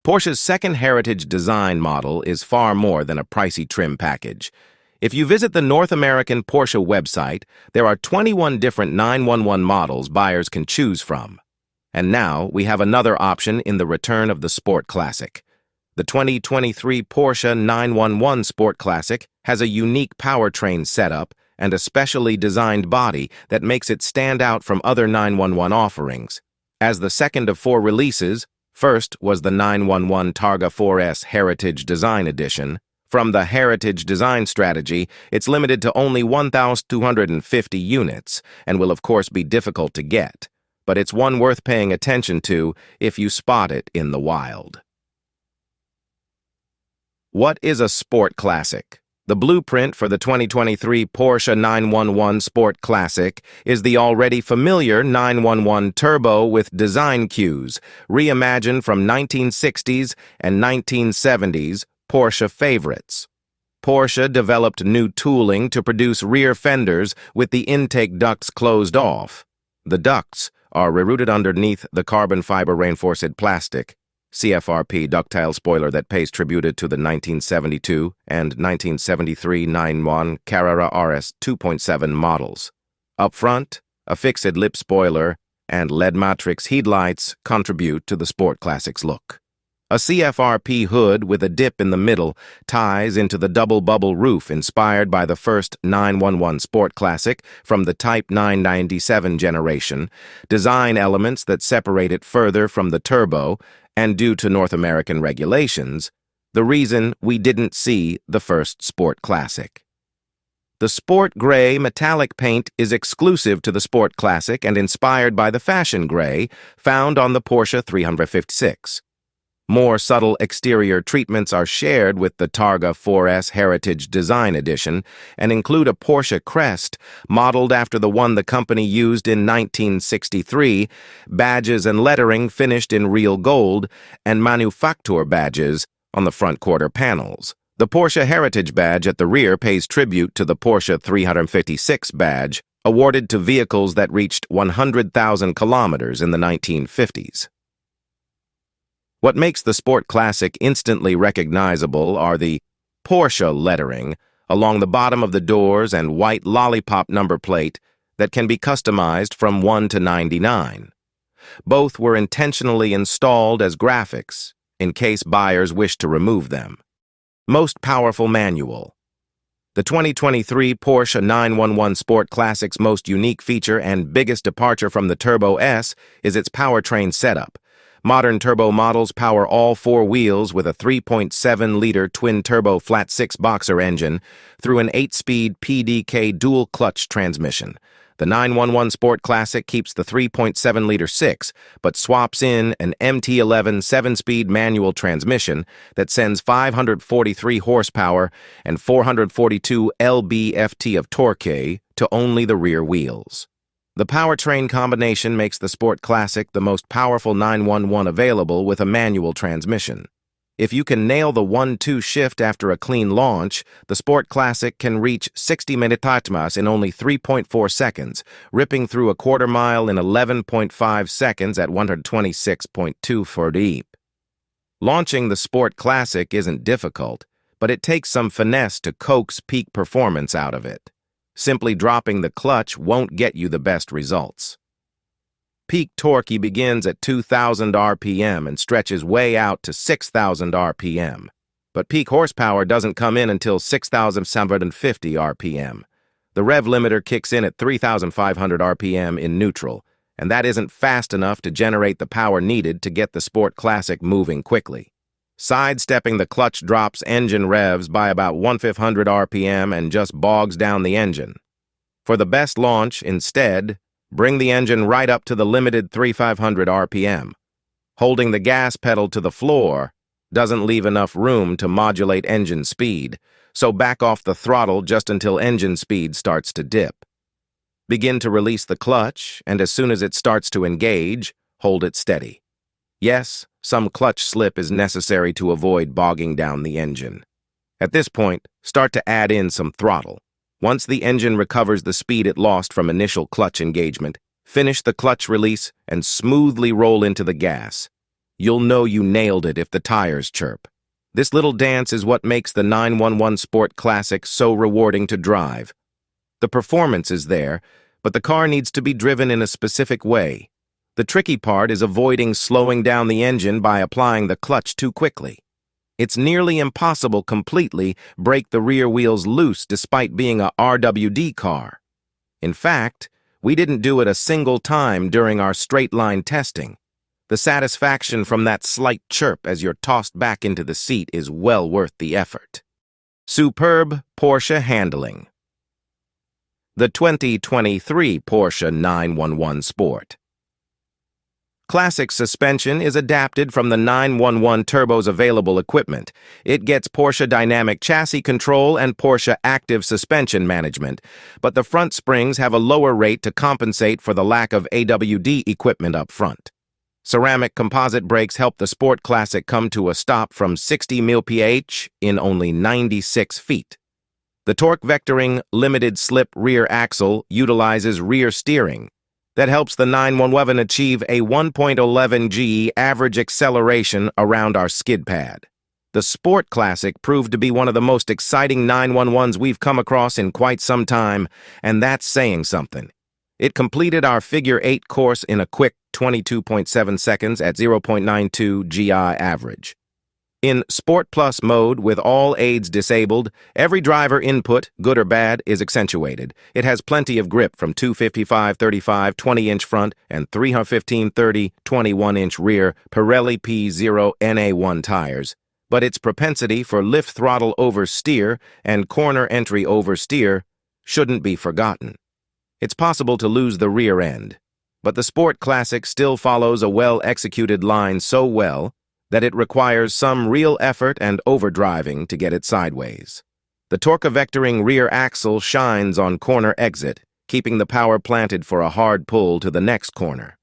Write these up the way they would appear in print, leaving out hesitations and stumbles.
Porsche's second heritage design model is far more than a pricey trim package. If you visit the North American Porsche website, there are 21 different 911 models buyers can choose from. And now we have another option in the return of the Sport Classic. The 2023 Porsche 911 Sport Classic has a unique powertrain setup and a specially designed body that makes it stand out from other 911 offerings. As the second of 4 releases, first was the 911 Targa 4S Heritage Design Edition. From the Heritage Design strategy, it's limited to only 1,250 units and will of course be difficult to get, but it's one worth paying attention to if you spot it in the wild. What is a Sport Classic? The blueprint for the 2023 Porsche 911 Sport Classic is the already familiar 911 Turbo with design cues, reimagined from 1960s and 1970s Porsche favorites. Porsche developed new tooling to produce rear fenders with the intake ducts closed off. The ducts are rerouted underneath the carbon fiber reinforced plastic CFRP ductile spoiler that pays tribute to the 1972 and 1973 911 Carrera RS 2.7 models. Up front, a fixed lip spoiler and LED matrix headlights contribute to the Sport Classic's look. A CFRP hood with a dip in the middle ties into the double bubble roof inspired by the first 911 Sport Classic from the Type 997 generation, design elements that separate it further from the Turbo, and due to North American regulations, the reason we didn't see the first Sport Classic. The Sport Gray metallic paint is exclusive to the Sport Classic and inspired by the Fashion Gray found on the Porsche 356. More subtle exterior treatments are shared with the Targa 4S Heritage Design Edition and include a Porsche crest modeled after the one the company used in 1963, badges and lettering finished in real gold, and manufacture badges on the front quarter panels. The Porsche Heritage badge at the rear pays tribute to the Porsche 356 badge, awarded to vehicles that reached 100,000 kilometers in the 1950s. What makes the Sport Classic instantly recognizable are the Porsche lettering along the bottom of the doors and white lollipop number plate that can be customized from 1 to 99. Both were intentionally installed as graphics in case buyers wish to remove them. Most powerful manual. The 2023 Porsche 911 Sport Classic's most unique feature and biggest departure from the Turbo S is its powertrain setup. Modern turbo models power all 4 wheels with a 3.7-liter twin-turbo flat-6 boxer engine through an 8-speed PDK dual-clutch transmission. The 911 Sport Classic keeps the 3.7-liter 6, but swaps in an MT11 7-speed manual transmission that sends 543 horsepower and 442 lb-ft of torque to only the rear wheels. The powertrain combination makes the Sport Classic the most powerful 911 available with a manual transmission. If you can nail the 1-2 shift after a clean launch, the Sport Classic can reach 60 mph in only 3.4 seconds, ripping through a quarter mile in 11.5 seconds at 126.2 ft. Launching the Sport Classic isn't difficult, but it takes some finesse to coax peak performance out of it. Simply dropping the clutch won't get you the best results. Peak torque begins at 2,000 RPM and stretches way out to 6,000 RPM. But peak horsepower doesn't come in until 6,750 RPM. The rev limiter kicks in at 3,500 RPM in neutral, and that isn't fast enough to generate the power needed to get the Sport Classic moving quickly. Sidestepping the clutch drops engine revs by about 1,500 RPM and just bogs down the engine. For the best launch, instead, bring the engine right up to the limited 3,500 RPM. Holding the gas pedal to the floor doesn't leave enough room to modulate engine speed, so back off the throttle just until engine speed starts to dip. Begin to release the clutch, and as soon as it starts to engage, hold it steady. Yes, some clutch slip is necessary to avoid bogging down the engine. At this point, start to add in some throttle. Once the engine recovers the speed it lost from initial clutch engagement, finish the clutch release and smoothly roll into the gas. You'll know you nailed it if the tires chirp. This little dance is what makes the 911 Sport Classic so rewarding to drive. The performance is there, but the car needs to be driven in a specific way. The tricky part is avoiding slowing down the engine by applying the clutch too quickly. It's nearly impossible completely break the rear wheels loose despite being a RWD car. In fact, we didn't do it a single time during our straight-line testing. The satisfaction from that slight chirp as you're tossed back into the seat is well worth the effort. Superb Porsche handling. The 2023 Porsche 911 Sport Classic suspension is adapted from the 911 Turbo's available equipment. It gets Porsche dynamic chassis control and Porsche active suspension management, but the front springs have a lower rate to compensate for the lack of AWD equipment up front. Ceramic composite brakes help the Sport Classic come to a stop from 60 mph in only 96 feet. The torque vectoring limited slip rear axle utilizes rear steering. That helps the 911 achieve a 1.11 g average acceleration around our skid pad. The Sport Classic proved to be one of the most exciting 911s we've come across in quite some time, and that's saying something. It completed our Figure 8 course in a quick 22.7 seconds at 0.92 GI average. In Sport Plus mode, with all aids disabled, every driver input, good or bad, is accentuated. It has plenty of grip from 255/35 20-inch front and 315/30 21-inch rear Pirelli P0 NA1 tires, but its propensity for lift throttle oversteer and corner entry oversteer shouldn't be forgotten. It's possible to lose the rear end, but the Sport Classic still follows a well-executed line so well that it requires some real effort and overdriving to get it sideways. The torque-vectoring rear axle shines on corner exit, keeping the power planted for a hard pull to the next corner.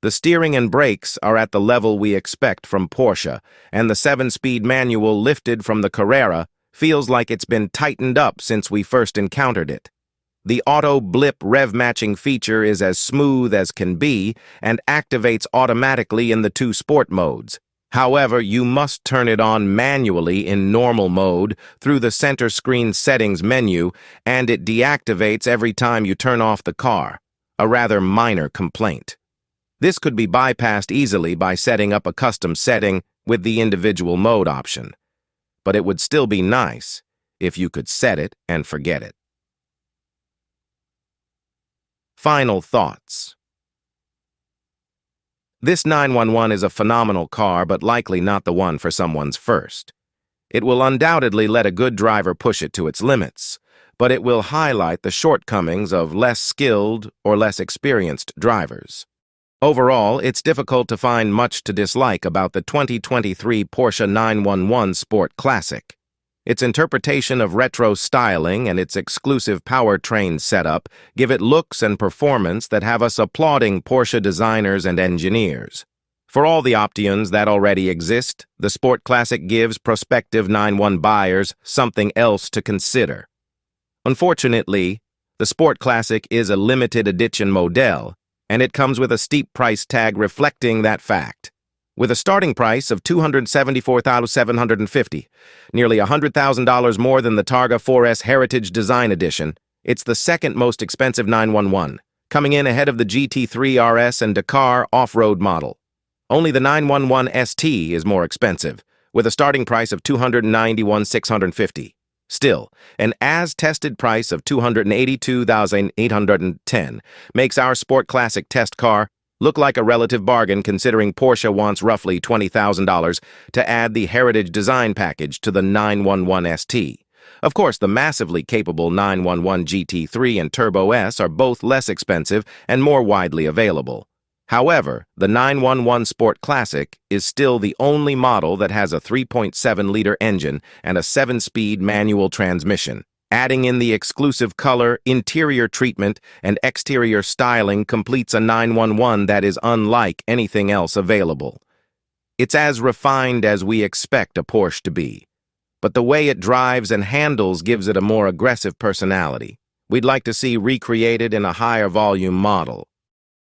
The steering and brakes are at the level we expect from Porsche, and the 7-speed manual lifted from the Carrera feels like it's been tightened up since we first encountered it. The auto-blip rev-matching feature is as smooth as can be and activates automatically in the two sport modes. However, you must turn it on manually in normal mode through the center screen settings menu, and it deactivates every time you turn off the car, a rather minor complaint. This could be bypassed easily by setting up a custom setting with the individual mode option, but it would still be nice if you could set it and forget it. Final thoughts. This 911 is a phenomenal car, but likely not the one for someone's first. It will undoubtedly let a good driver push it to its limits, but it will highlight the shortcomings of less skilled or less experienced drivers. Overall, it's difficult to find much to dislike about the 2023 Porsche 911 Sport Classic. Its interpretation of retro styling and its exclusive powertrain setup give it looks and performance that have us applauding Porsche designers and engineers. For all the options that already exist, the Sport Classic gives prospective 911 buyers something else to consider. Unfortunately, the Sport Classic is a limited edition model, and it comes with a steep price tag reflecting that fact. With a starting price of $274,750, nearly $100,000 more than the Targa 4S Heritage Design Edition, it's the second most expensive 911, coming in ahead of the GT3 RS and Dakar off-road model. Only the 911 ST is more expensive, with a starting price of $291,650. Still, an as-tested price of $282,810 makes our Sport Classic test car look like a relative bargain, considering Porsche wants roughly $20,000 to add the Heritage Design package to the 911 ST. Of course, the massively capable 911 GT3 and Turbo S are both less expensive and more widely available. However, the 911 Sport Classic is still the only model that has a 3.7-liter engine and a 7-speed manual transmission. Adding in the exclusive color, interior treatment, and exterior styling completes a 911 that is unlike anything else available. It's as refined as we expect a Porsche to be, but the way it drives and handles gives it a more aggressive personality. We'd like to see recreated in a higher volume model.